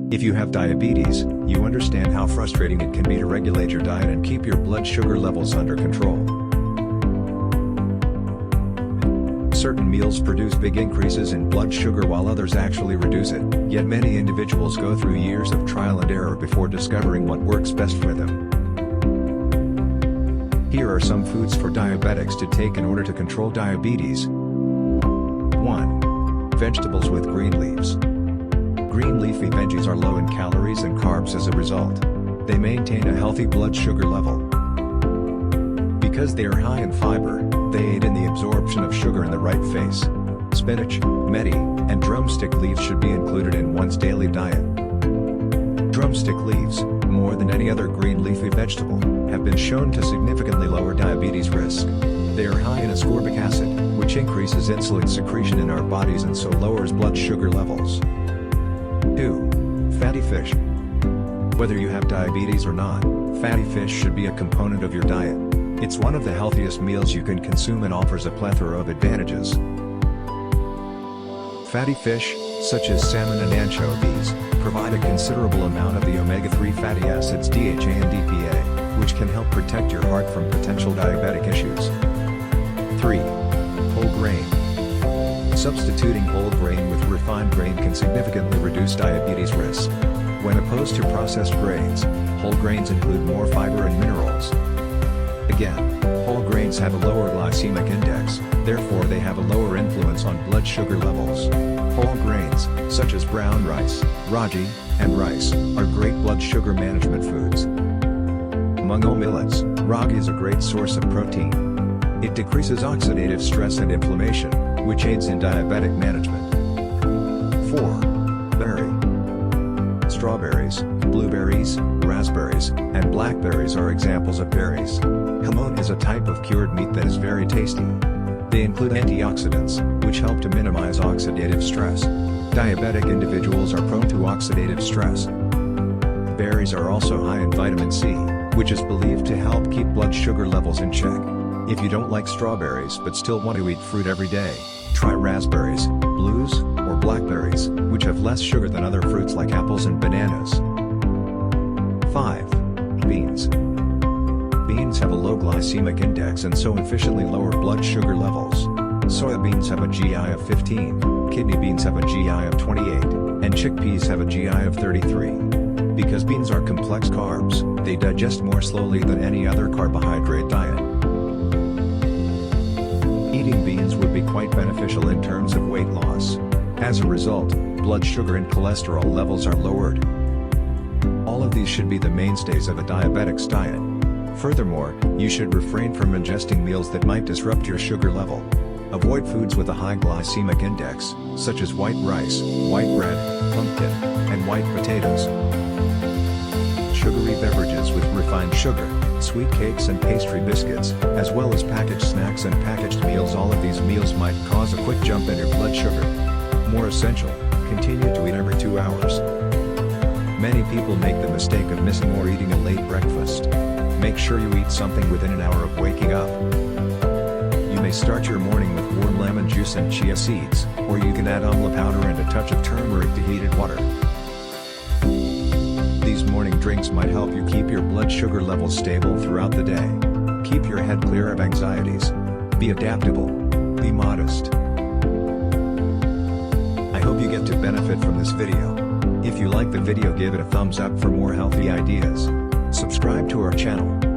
If you have diabetes, you understand how frustrating it can be to regulate your diet and keep your blood sugar levels under control. Certain meals produce big increases in blood sugar while others actually reduce it, yet many individuals go through years of trial and error before discovering what works best for them. Here are some foods for diabetics to take in order to control diabetes. 1. Vegetables with green leaves. Green leafy veggies are low in calories and carbs as a result. They maintain a healthy blood sugar level. Because they are high in fiber, they aid in the absorption of sugar in the right phase. Spinach, meti, and drumstick leaves should be included in one's daily diet. Drumstick leaves, more than any other green leafy vegetable, have been shown to significantly lower diabetes risk. They are high in ascorbic acid, which increases insulin secretion in our bodies and so lowers blood sugar levels. 2. Fatty fish. Whether you have diabetes or not, fatty fish should be a component of your diet. It's one of the healthiest meals you can consume and offers a plethora of advantages. Fatty fish, such as salmon and anchovies, provide a considerable amount of the omega-3 fatty acids DHA and EPA, which can help protect your heart from potential diabetic issues. 3. Whole grain. Substituting whole grain with refined grain can significantly reduce diabetes risk. When opposed to processed grains, whole grains include more fiber and minerals. Again, whole grains have a lower glycemic index, therefore they have a lower influence on blood sugar levels. Whole grains, such as brown rice, ragi, and rice, are great blood sugar management foods. Among all millets, ragi is a great source of protein. It decreases oxidative stress and inflammation, which aids in diabetic management. 4. Berry. Strawberries, blueberries, raspberries, and blackberries are examples of berries. Jamon is a type of cured meat that is very tasty. They include antioxidants, which help to minimize oxidative stress. Diabetic individuals are prone to oxidative stress. Berries are also high in vitamin C, which is believed to help keep blood sugar levels in check. If you don't like strawberries but still want to eat fruit every day, try raspberries, blues, or blackberries, which have less sugar than other fruits like apples and bananas. 5. Beans. Beans have a low glycemic index and so efficiently lower blood sugar levels. Soybeans have a GI of 15, kidney beans have a GI of 28, and chickpeas have a GI of 33. Because beans are complex carbs, they digest more slowly than any other carbohydrate diet. Eating beans would be quite beneficial in terms of weight loss. As a result, blood sugar and cholesterol levels are lowered. All of these should be the mainstays of a diabetic's diet. Furthermore, you should refrain from ingesting meals that might disrupt your sugar level. Avoid foods with a high glycemic index, such as white rice, white bread, pumpkin, and white potatoes. Sugary beverages with refined sugar, sweet cakes and pastry biscuits, as well as packaged snacks and packaged meals. All of these meals might cause a quick jump in your blood sugar. More essential, continue to eat every 2 hours. Many people make the mistake of missing or eating a late breakfast. Make sure you eat something within an hour of waking up. You may start your morning with warm lemon juice and chia seeds, or you can add amla powder and a touch of turmeric to heated water. These morning drinks might help you keep your blood sugar levels stable throughout the day. Keep your head clear of anxieties. Be adaptable. Be modest. I hope you get to benefit from this video. If you like the video, give it a thumbs up for more healthy ideas. Subscribe to our channel.